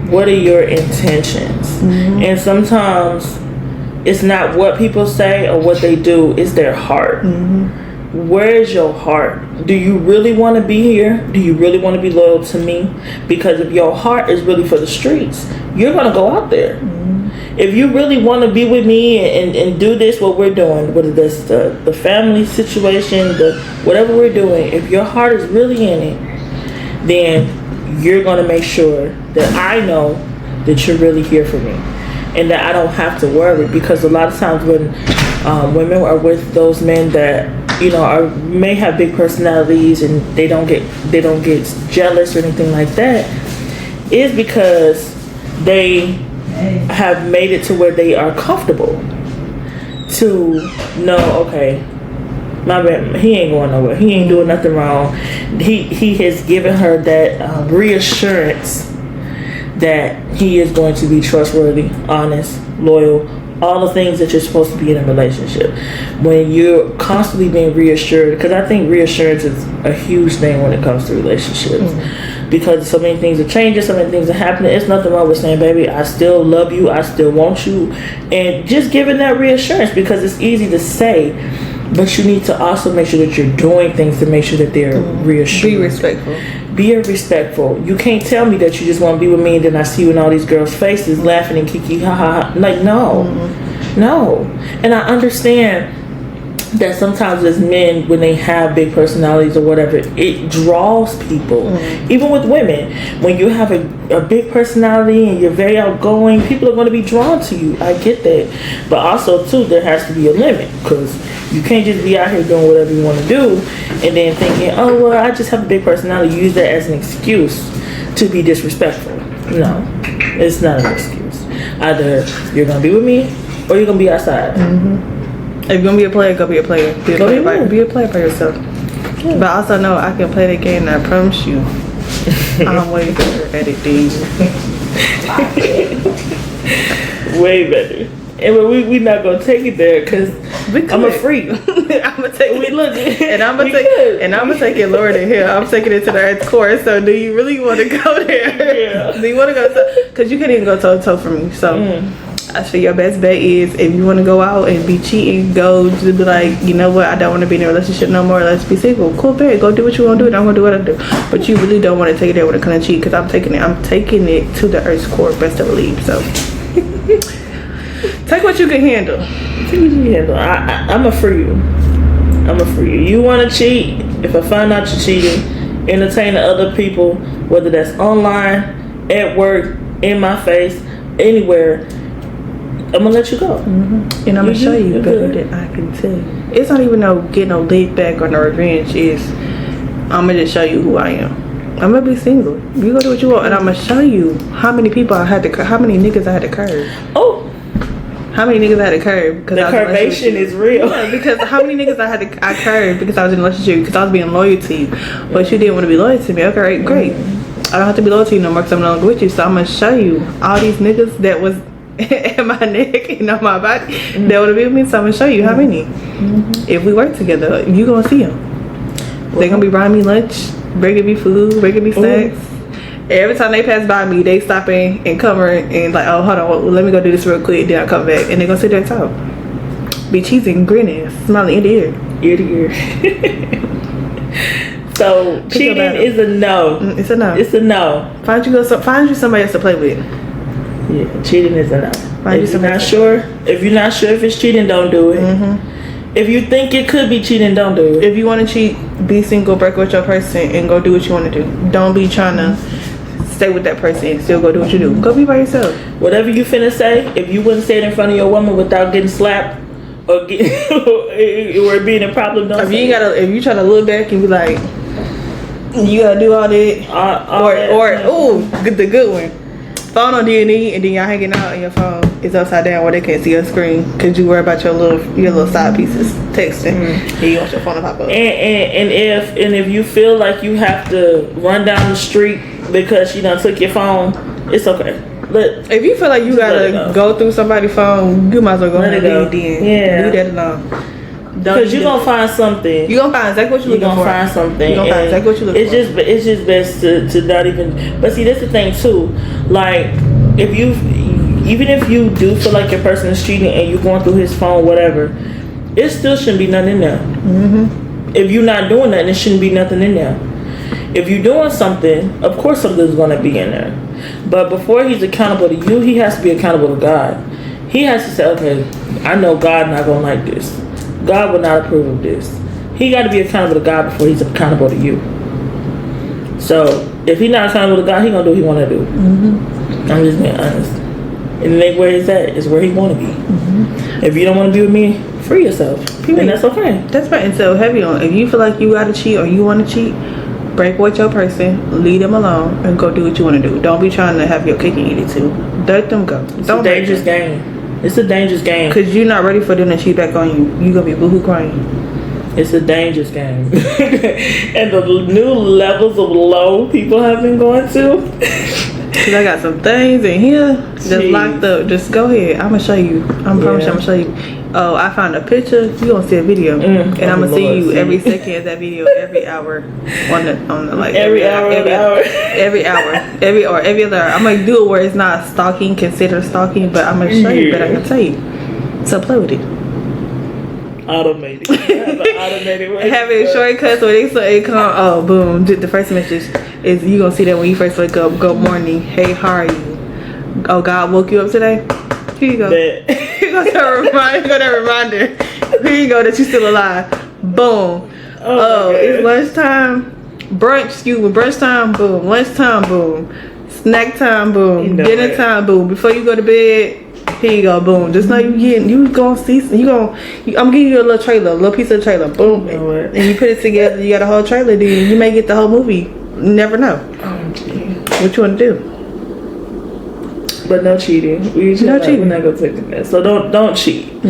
what are your intentions? And sometimes it's not what people say or what they do; it's their heart. Where is your heart? Do you really want to be here? Do you really want to be loyal to me? Because if your heart is really for the streets, you're going to go out there. If you really want to be with me and do this, what we're doing, whether that's the family situation, whatever we're doing, if your heart is really in it, then you're going to make sure that I know that you're really here for me. And that I don't have to worry, because a lot of times when women are with those men that may have big personalities and they don't get jealous or anything like that, is because they have made it to where they are comfortable to know, okay, my man, he ain't going nowhere. He ain't doing nothing wrong. He has given her that reassurance that he is going to be trustworthy, honest, loyal, all the things that you're supposed to be in a relationship. When you're constantly being reassured, because I think reassurance is a huge thing when it comes to relationships. Because so many things are changing, so many things are happening. It's nothing wrong with saying, baby, I still love you, I still want you. And just giving that reassurance, because it's easy to say, but you need to also make sure that you're doing things to make sure that they're reassured. Be respectful. Be respectful. You can't tell me that you just want to be with me and then I see you in all these girls' faces laughing and kiki ha ha ha. Like, no. No. And I understand that sometimes as men, when they have big personalities or whatever, it draws people. Even with women, when you have a big personality and you're very outgoing, people are going to be drawn to you. I get that. But also, too, there has to be a limit, because you can't just be out here doing whatever you want to do and then thinking, oh, well, I just have a big personality. Use that as an excuse to be disrespectful. No, it's not an excuse. Either you're going to be with me or you're going to be outside. If you're gonna be a player, go be a player. Be a player by yourself. Yeah. But also know I can play the game, and I promise you, I'm way better at it than you. Way better. And we not gonna take it there because I'm a freak. I'm gonna take I'm gonna take it lower than here. I'm taking it to the earth's core. So do you really want to go there? Yeah. Do you want to go? Because you can't even go toe to toe for me. So. I feel your best bet is, if you want to go out and be cheating, go just be like, you know what, I don't want to be in a relationship no more, let's be single. Cool, bet, go do what you want to do and I'm going to do what I do. But you really don't want to take it there when it comes to cheat, because I'm taking it to the earth's core, best to believe. So take what you can handle. Take what you can handle. I'm a free you. I'm a free you. You want to cheat? If I find out you're cheating, entertaining other people, whether that's online, at work, in my face, anywhere, I'm gonna let you go. And I'm gonna show you better than I can tell you. It's not even getting no laid back or no revenge. It's I'm gonna just show you who I am. I'm gonna be single. You go do what you want, and I'm gonna show you how many niggas I had to curb. Oh, how many niggas I had to curb? Because the curvation is real. Yeah, because how many niggas I curbed because I was in a relationship, because I was being loyal to you, but you didn't want to be loyal to me. Okay, great. I don't have to be loyal to you no more because I'm no longer with you. So I'm gonna show you all these niggas that was in my neck and on my body that would be with me. So I'm gonna show you how many. If we work together, you gonna see them. They gonna be buying me lunch, bringing me food, bringing me snacks. Every time they pass by me, they stopping and covering and like, oh, hold on, let me go do this real quick, then I'll come back, and they gonna sit there and talk, be cheesing, grinning, smiling ear to ear. So cheating is a no. It's a no. It's a no. Find you somebody else to play with. Yeah, cheating is a no. If you're not sure if it's cheating, don't do it. If you think it could be cheating, don't do it. If you want to cheat, be single, break with your person, and go do what you want to do. Don't be trying to stay with that person and still go do what you do. Go be by yourself. Whatever you finna say, if you wouldn't say it in front of your woman without getting slapped or being a problem, don't say it. If you try to look back and be like, you gotta do all that, the good one. Phone on D&E, and then y'all hanging out and your phone is upside down where they can't see your screen because you worry about your little side pieces texting. And you want your phone to pop up. And if you feel like you have to run down the street because she done took your phone, it's okay. If you feel like you gotta go through somebody's phone, you might as well go ahead and leave it in. Yeah. Leave that alone. Because you're going to find something. You're going to find exactly what you're looking for. You're going to find something. You're going to find exactly what you're looking for. It's just best to not even... But see, that's the thing, too. Like, even if you do feel like your person is cheating and you're going through his phone, whatever, it still shouldn't be nothing in there. If you're not doing that, it shouldn't be nothing in there. If you're doing something, of course something's going to be in there. But before he's accountable to you, he has to be accountable to God. He has to say, okay, I know God not going to like this. God would not approve of this. He got to be accountable to God before he's accountable to you. So if he's not accountable to God, he gonna do what he want to do. I'm just being honest. And then where he's at is where he want to be. If you don't want to be with me, free yourself. And that's okay. That's right. And so heavy on, if you feel like you gotta cheat or you want to cheat, break with your person, leave them alone, and go do what you want to do. Don't be trying to have your cake and eat it too. Let them go. It's a dangerous game. It's a dangerous game. Because you're not ready for them to cheat back on you. You're going to be boohoo crying. It's a dangerous game. And the new levels of low people have been going to. Because I got some things in here just locked up. Just go ahead. I'm going to show you. I promise you I'm going to show you. Oh, I found a picture. You're going to see a video. And I'm going to see you every second of that video, every hour. On the like every hour. Every hour. Every other hour. I'm going to do it where it's not stalking, considered stalking, but I'm going to show you, but I can tell you. So play with it. Automated. Having shortcuts where they come. Oh, boom! The first message is you gonna see that when you first wake up. Good morning. Hey, how are you? Oh, God woke you up today. Here you go. Here goes that reminder. Here you go that you still alive. Boom. Oh, it's lunchtime. Brunch. Excuse me. Brunch time. Boom. Lunchtime. Boom. Snack time. Boom. Dinner time. Boom. Before you go to bed. Here you go, boom. Just know you gonna see. I'm giving you a little trailer, a little piece of the trailer, boom, and you put it together. You got a whole trailer. Then you may get the whole movie. You never know. What you want to do? But no cheating. No cheating. We're not gonna take that. So don't cheat.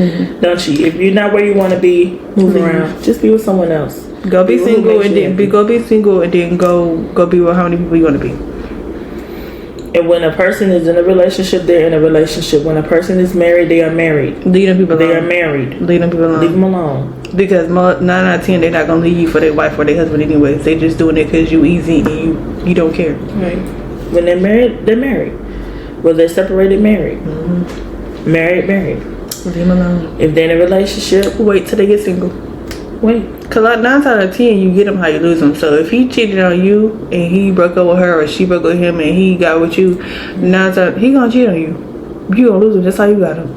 Don't cheat. If you're not where you want to be, move around. Just be with someone else. Go be single and then go be single and then go be with how many people you want to be. And when a person is in a relationship, they're in a relationship. When a person is married, they are married. Leave them people alone. They are married. Leave them people alone. Leave them alone. Because 9 out of 10, they're not gonna leave you for their wife or their husband anyways. They just doing it because you easy and you don't care. Right. When they're married, they're married. Whether they're separated, married. Married. Leave them alone. If they're in a relationship, wait till they get single. Wait. Cause like 9 out of 10, you get him how you lose him. So if he cheated on you and he broke up with her, or she broke up with him and he got with you, 9 out, he gonna cheat on you. You gonna lose him. That's how you got him.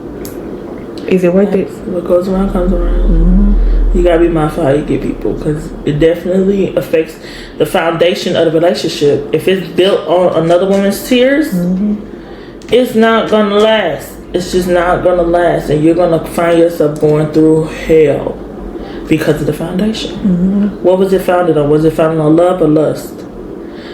Is it worth it? What goes around comes around. You gotta be mindful how you get people, because it definitely affects the foundation of the relationship. If it's built on another woman's tears, it's not gonna last. It's just not gonna last, and you're gonna find yourself going through hell. Because of the foundation. What was it founded on? Was it founded on love or lust?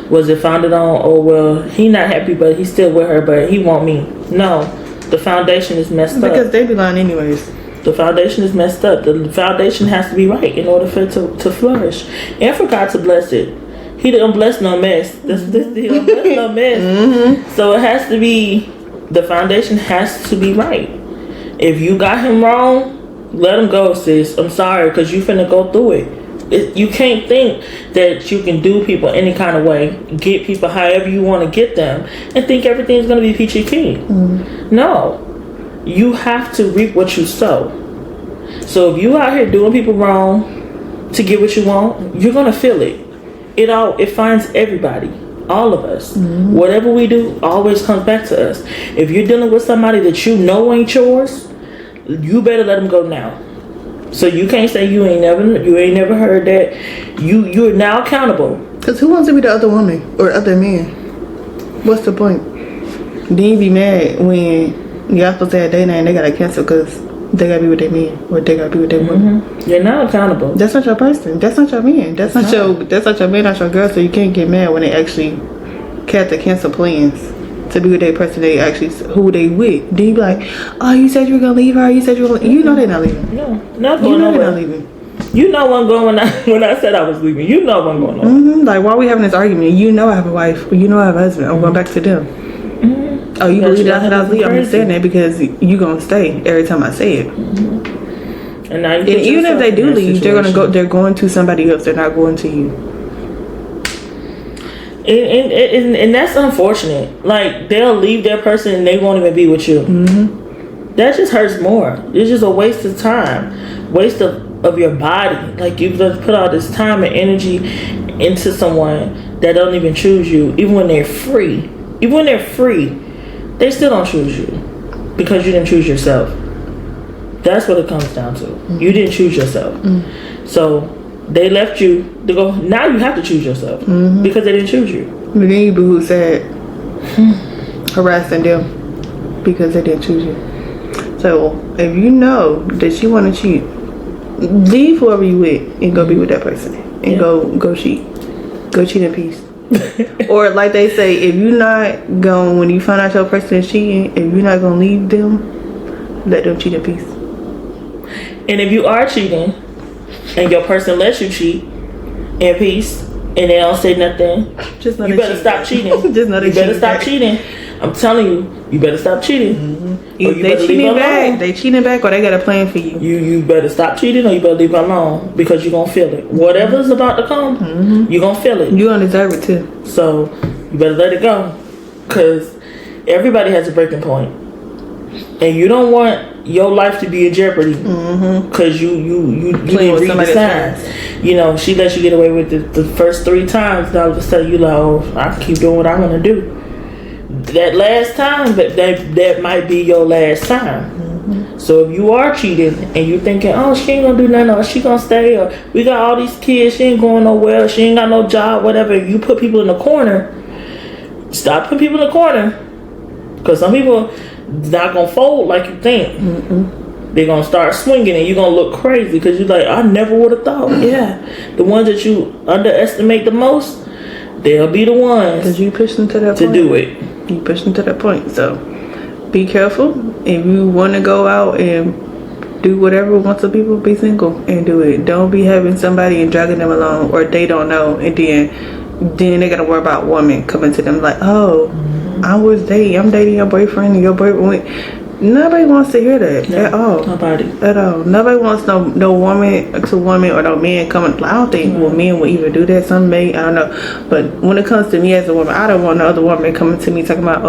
Was it founded on, oh well, he not happy but he's still with her but he want me? No. The foundation is messed up. Because they be lying anyways. The foundation is messed up. The foundation has to be right in order for it to flourish. And for God to bless it. He didn't bless no mess. He don't bless no mess. So it has to be, the foundation has to be right. If you got him wrong, let him go, sis. I'm sorry, because you finna go through it. You can't think that you can do people any kind of way, get people however you want to get them, and think everything's gonna be peachy keen. No, you have to reap what you sow. So if you out here doing people wrong to get what you want, you're gonna feel it. It finds everybody, all of us. Whatever we do always comes back to us. If you're dealing with somebody that you know ain't yours, you better let them go now. So you can't say you ain't never heard that. You're now accountable. Cause who wants to be the other woman or other man? What's the point? Then you be mad when y'all supposed to have date night and they gotta cancel because they gotta be with their man or they gotta be with their woman. You're now accountable. That's not your person. That's not your man. That's not your man. Not your girl. So you can't get mad when they actually have to cancel plans to be with that person they actually who they with. Then you be like, oh, you said you were gonna leave her. You said you were gonna, you know they're not leaving. No, not going nowhere. They're not leaving. You know I'm going when I said I was leaving. You know I'm going on. Like, why are we having this argument? You know I have a wife. You know I have a husband. I'm going back to them. Oh, you believe that I said I was leaving? I'm just saying that because you gonna stay every time I say it. And now even if they do leave, they're going to somebody else. They're not going to you. And that's unfortunate. Like, they'll leave their person and they won't even be with you. That just hurts more. It's just a waste of time, waste of your body. Like, you've put all this time and energy into someone that don't even choose you. Even when they're free, they still don't choose you because you didn't choose yourself. That's what it comes down to. You didn't choose yourself. So they left you to go. Now you have to choose yourself because they didn't choose you. But then you boo-hoo sad, harassing them. because they didn't choose you. So if you know that you want to cheat, leave whoever you with and go be with that person and go cheat. Go cheat in peace. Or like they say, if you're not going, when you find out your person is cheating, if you're not gonna leave them, let them cheat in peace. And if you are cheating and your person lets you cheat in peace and they don't say nothing, just you better stop cheating. Just know you better stop cheating. I'm telling you, you better stop cheating. Mm-hmm. If they cheating back, they cheating back, or they got a plan for you. You better stop cheating, or you better leave it alone, because you're gonna feel it. Whatever's about to come, you're gonna feel it. You don't deserve it too. So you better let it go, because everybody has a breaking point, and you don't want your life to be in jeopardy because you didn't read the signs. You know, she lets you get away with it the first 3 times, and all of a sudden you like, oh, I can keep doing what I want to do. That last time, that might be your last time. So if you are cheating and you thinking, oh, she ain't gonna do nothing, or she gonna stay, or we got all these kids, she ain't going nowhere, she ain't got no job, whatever, you put people in the corner. Stop putting people in the corner, because some people not gonna fold like you think. They're gonna start swinging and you're gonna look crazy, because you're like, I never would have thought. Yeah, the ones that you underestimate the most, they'll be the ones, because you push them to that to point. do it. You push them to that point. So be careful. If you want to go out and do whatever with some people, be single and do it. Don't be having somebody and dragging them along, or they don't know, and then they gotta worry about women coming to them like, oh, I'm dating your boyfriend, and your boyfriend. Nobody wants to hear that at all. Nobody at all. Nobody wants no woman to woman, or no man coming. I don't think men will even do that. Some may, I don't know. But when it comes to me as a woman, I don't want no other woman coming to me talking about,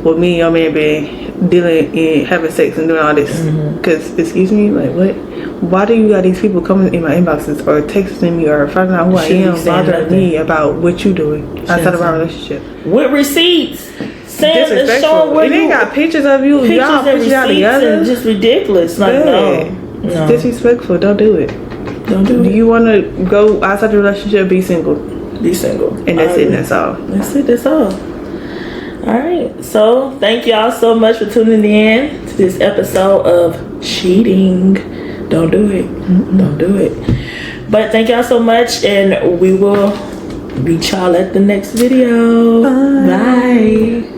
well, me and your man been dealing and having sex and doing all this. Because excuse me, like what? Why do you got these people coming in my inboxes or texting me or finding out who I am, bothering me about what you doing outside of our relationship with receipts? Disrespectful. Where they got pictures of you, y'all pictures out together. Just ridiculous. Like, no. It's disrespectful. Don't do it. Don't do it. Do you want to go outside the relationship? Be single. Be single. And that's it. And that's all. That's it. That's all. All right. So thank y'all so much for tuning in to this episode of Cheating. Don't do it. Don't do it. But thank y'all so much, and we will reach y'all at the next video. Bye.